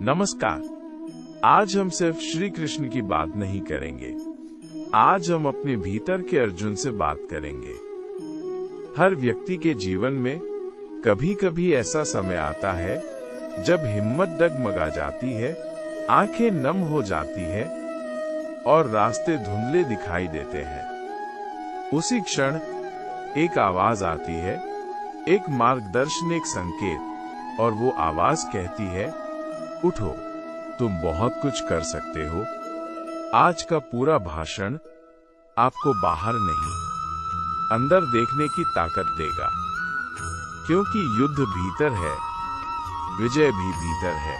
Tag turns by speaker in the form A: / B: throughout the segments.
A: नमस्कार। आज हम सिर्फ श्री कृष्ण की बात नहीं करेंगे। आज हम अपने भीतर के अर्जुन से बात करेंगे। हर व्यक्ति के जीवन में कभी कभी ऐसा समय आता है जब हिम्मत डगमगा जाती है, आंखें नम हो जाती है और रास्ते धुंधले दिखाई देते हैं। उसी क्षण एक आवाज आती है, एक मार्गदर्शन, एक संकेत, और वो आवाज कहती है, उठो, तुम बहुत कुछ कर सकते हो। आज का पूरा भाषण आपको बाहर नहीं, अंदर देखने की ताकत देगा, क्योंकि युद्ध भीतर है, विजय भी भीतर है।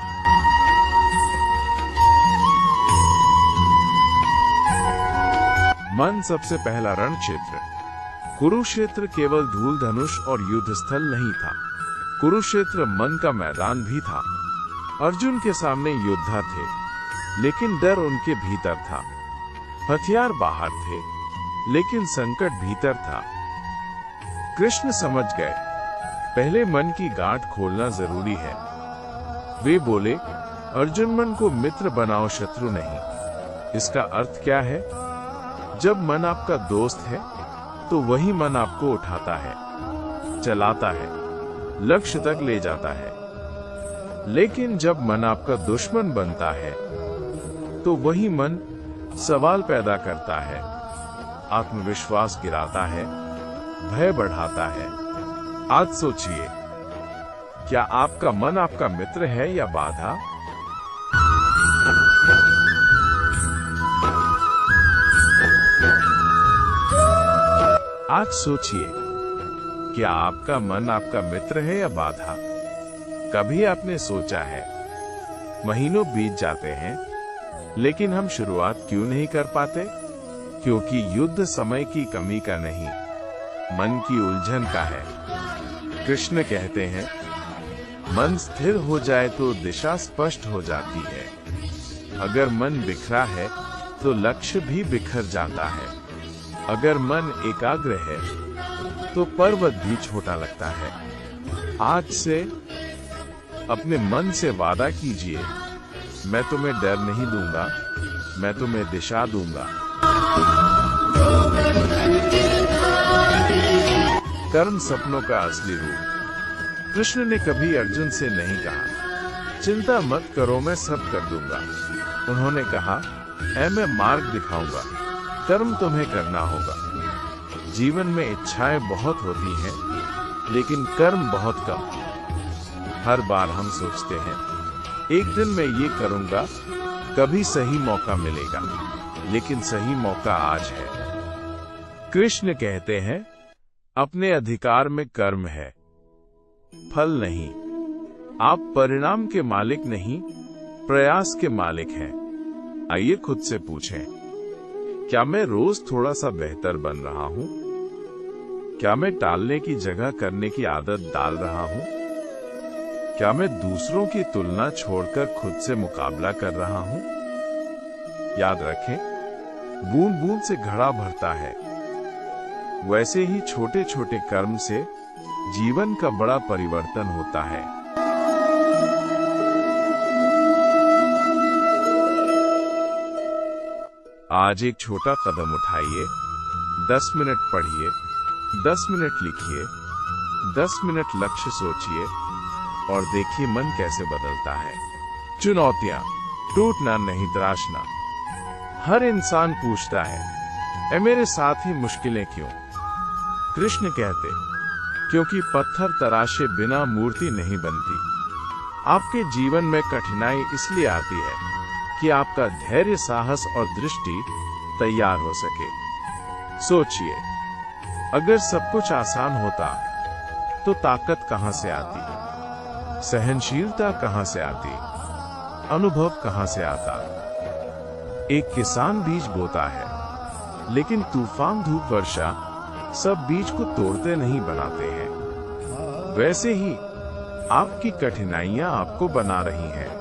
A: मन सबसे पहला रण क्षेत्र। कुरुक्षेत्र केवल धूल धनुष और युद्ध स्थल नहीं था, कुरुक्षेत्र मन का मैदान भी था। अर्जुन के सामने योद्धा थे, लेकिन डर उनके भीतर था। हथियार बाहर थे, लेकिन संकट भीतर था। कृष्ण समझ गए, पहले मन की गांठ खोलना जरूरी है। वे बोले, अर्जुन, मन को मित्र बनाओ, शत्रु नहीं। इसका अर्थ क्या है? जब मन आपका दोस्त है तो वही मन आपको उठाता है, चलाता है, लक्ष्य तक ले जाता है। लेकिन जब मन आपका दुश्मन बनता है तो वही मन सवाल पैदा करता है, आत्मविश्वास गिराता है, भय बढ़ाता है। आज सोचिए, क्या आपका मन आपका मित्र है या बाधा? आज सोचिए, क्या आपका मन आपका मित्र है या बाधा? कभी आपने सोचा है, महीनों बीत जाते हैं लेकिन हम शुरुआत क्यों नहीं कर पाते? क्योंकि युद्ध समय की कमी का नहीं, मन की उलझन का है। कृष्ण कहते हैं, मन स्थिर हो जाए तो दिशा स्पष्ट हो जाती है। अगर मन बिखरा है तो लक्ष्य भी बिखर जाता है। अगर मन एकाग्र है तो पर्वत भी छोटा लगता है। आज से अपने मन से वादा कीजिए, मैं तुम्हें डर नहीं दूंगा, मैं तुम्हें दिशा दूंगा। कर्म सपनों का असली रूप। कृष्ण ने कभी अर्जुन से नहीं कहा, चिंता मत करो, मैं सब कर दूंगा। उन्होंने कहा, मैं मार्ग दिखाऊंगा, कर्म तुम्हें करना होगा। जीवन में इच्छाएं बहुत होती हैं, लेकिन कर्म बहुत कम। हर बार हम सोचते हैं, एक दिन मैं ये करूंगा, कभी सही मौका मिलेगा, लेकिन सही मौका आज है। कृष्ण कहते हैं, अपने अधिकार में कर्म है, फल नहीं। आप परिणाम के मालिक नहीं, प्रयास के मालिक हैं। आइए खुद से पूछें, क्या मैं रोज थोड़ा सा बेहतर बन रहा हूं? क्या मैं टालने की जगह करने की आदत डाल रहा हूं? क्या मैं दूसरों की तुलना छोड़कर खुद से मुकाबला कर रहा हूं? याद रखें, बूंद बूंद से घड़ा भरता है। वैसे ही छोटे छोटे कर्म से जीवन का बड़ा परिवर्तन होता है। आज एक छोटा कदम उठाइए, 10 मिनट पढ़िए, 10 मिनट लिखिए, 10 मिनट लक्ष्य सोचिए और देखिए मन कैसे बदलता है। चुनौतियां, टूटना नहीं, तराशना। हर इंसान पूछता है, मेरे साथ ही मुश्किलें क्यों? कृष्ण कहते, क्योंकि पत्थर तराशे बिना मूर्ति नहीं बनती। आपके जीवन में कठिनाई इसलिए आती है कि आपका धैर्य, साहस और दृष्टि तैयार हो सके। सोचिए, अगर सब कुछ आसान होता तो ताकत कहां से आती? सहनशीलता कहां से आती? अनुभव कहां से आता? एक किसान बीज बोता है, लेकिन तूफान, धूप, वर्षा सब बीज को तोड़ते नहीं, बनाते हैं। वैसे ही आपकी कठिनाइयां आपको बना रही हैं।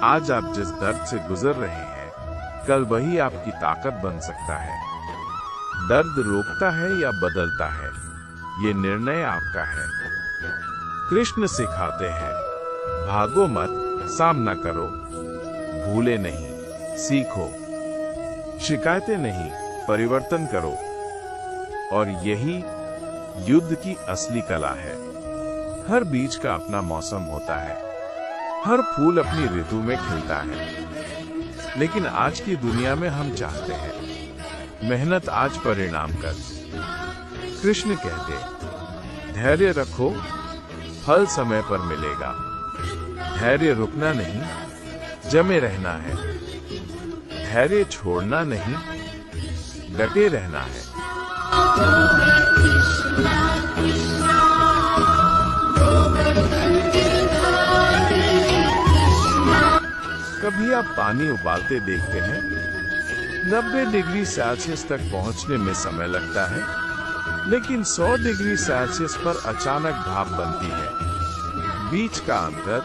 A: आज आप जिस दर्द से गुजर रहे हैं, कल वही आपकी ताकत बन सकता है। दर्द रोकता है या बदलता है, ये निर्णय आपका है। कृष्ण सिखाते हैं, भागो मत, सामना करो, भूले नहीं, सीखो, शिकायतें नहीं, परिवर्तन करो। और यही युद्ध की असली कला है। हर बीज का अपना मौसम होता है, हर फूल अपनी ऋतु में खिलता है। लेकिन आज की दुनिया में हम चाहते हैं मेहनत आज परिणाम कर। कृष्ण कहते, धैर्य रखो, फल समय पर मिलेगा। धैर्य रुकना नहीं, जमे रहना है। धैर्य छोड़ना नहीं, डटे रहना है। कभी आप पानी उबालते देखते हैं, 90 डिग्री सेल्सियस तक पहुंचने में समय लगता है, लेकिन 100 डिग्री सेल्सियस पर अचानक भाप बनती है। बीच का अंतर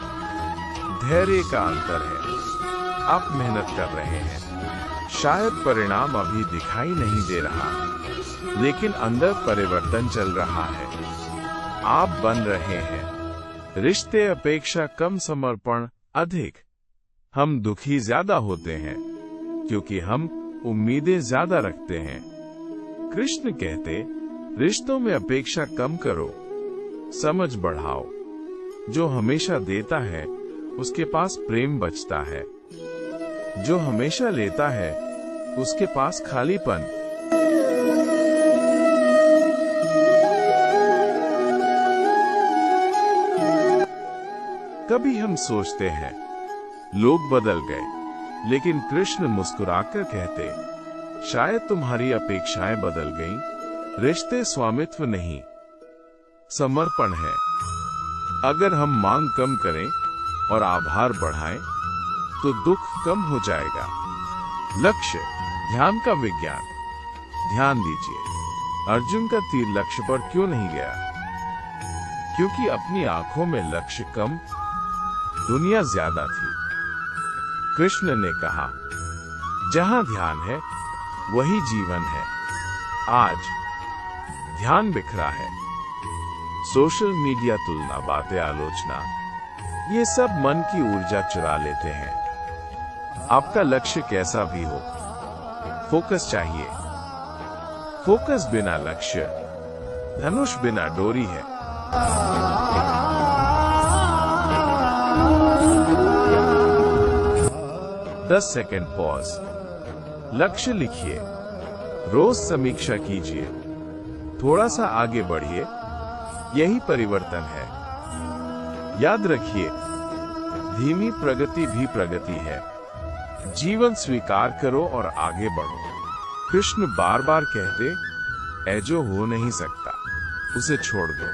A: धैर्य का अंतर है। आप मेहनत कर रहे हैं, शायद परिणाम अभी दिखाई नहीं दे रहा, लेकिन अंदर परिवर्तन चल रहा है। आप बन रहे हैं। रिश्ते अपेक्षा कम, समर्पण अधिक। हम दुखी ज्यादा होते हैं क्योंकि हम उम्मीदें ज्यादा रखते हैं। कृष्ण कहते, रिश्तों में अपेक्षा कम करो, समझ बढ़ाओ। जो हमेशा देता है उसके पास प्रेम बचता है, जो हमेशा लेता है उसके पास खालीपन। कभी हम सोचते हैं लोग बदल गए, लेकिन कृष्ण मुस्कुराकर कहते, शायद तुम्हारी अपेक्षाएं बदल गईं, रिश्ते स्वामित्व नहीं, समर्पण है। अगर हम मांग कम करें और आभार बढ़ाएं, तो दुख कम हो जाएगा। लक्ष्य, ध्यान का विज्ञान। ध्यान दीजिए, अर्जुन का तीर लक्ष्य पर क्यों नहीं गया? क्योंकि अपनी आंखों में लक्ष्य कम, दुनिया ज्यादा थी। कृष्ण ने कहा, जहां ध्यान है वही जीवन है। आज ध्यान बिखरा है। सोशल मीडिया, तुलना, बातें, आलोचना, ये सब मन की ऊर्जा चुरा लेते हैं। आपका लक्ष्य कैसा भी हो, फोकस चाहिए। फोकस बिना लक्ष्य धनुष बिना डोरी है। 10 सेकंड पॉज। लक्ष्य लिखिए, रोज समीक्षा कीजिए, थोड़ा सा आगे बढ़िए, यही परिवर्तन है। याद रखिए, धीमी प्रगति भी प्रगति है। जीवन स्वीकार करो और आगे बढ़ो। कृष्ण बार बार कहते, ऐ जो हो नहीं सकता उसे छोड़ दो,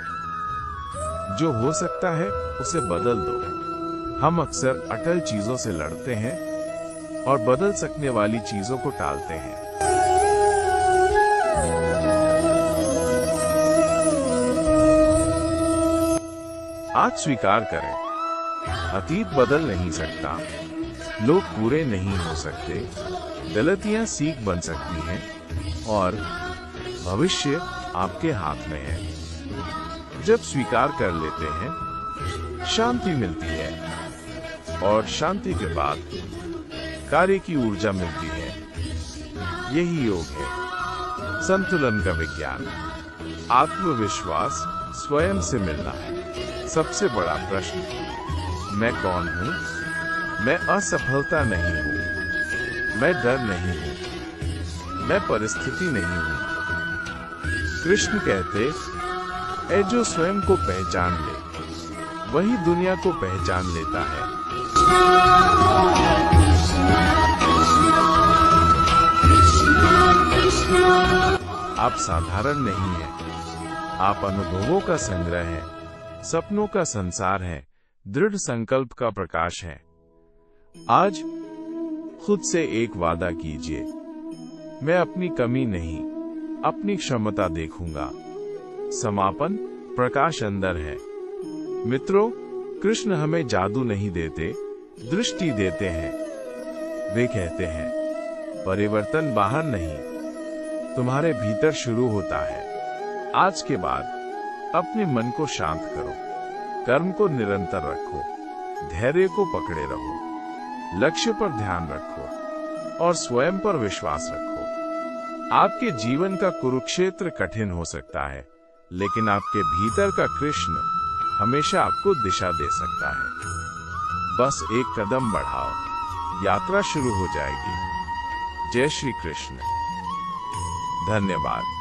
A: जो हो सकता है उसे बदल दो। हम अक्सर अटल चीजों से लड़ते हैं और बदल सकने वाली चीजों को टालते हैं। आज स्वीकार करें, अतीत बदल नहीं सकता, लोग पूरे नहीं हो सकते, गलतियां सीख बन सकती हैं और भविष्य आपके हाथ में है। जब स्वीकार कर लेते हैं, शांति मिलती है और शांति के बाद कार्य की ऊर्जा मिलती है। यही योग है, संतुलन का विज्ञान। आत्मविश्वास स्वयं से मिलना है। सबसे बड़ा प्रश्न, मैं कौन हूं? मैं असफलता नहीं हूं, मैं डर नहीं हूं, मैं परिस्थिति नहीं हूं। कृष्ण कहते, ऐ जो स्वयं को पहचान ले, वही दुनिया को पहचान लेता है। आप साधारण नहीं हैं, आप अनुभवों का संग्रह हैं, सपनों का संसार है, दृढ़ संकल्प का प्रकाश है। आज खुद से एक वादा कीजिए, मैं अपनी कमी नहीं, अपनी क्षमता देखूंगा। समापन, प्रकाश अंदर है। मित्रों, कृष्ण हमें जादू नहीं देते, दृष्टि देते हैं। वे कहते हैं, परिवर्तन बाहर नहीं, तुम्हारे भीतर शुरू होता है। आज के बाद अपने मन को शांत करो, कर्म को निरंतर रखो, धैर्य को पकड़े रहो, लक्ष्य पर ध्यान रखो और स्वयं पर विश्वास रखो। आपके जीवन का कुरुक्षेत्र कठिन हो सकता है, लेकिन आपके भीतर का कृष्ण हमेशा आपको दिशा दे सकता है। बस एक कदम बढ़ाओ, यात्रा शुरू हो जाएगी। जय श्री कृष्ण। धन्यवाद।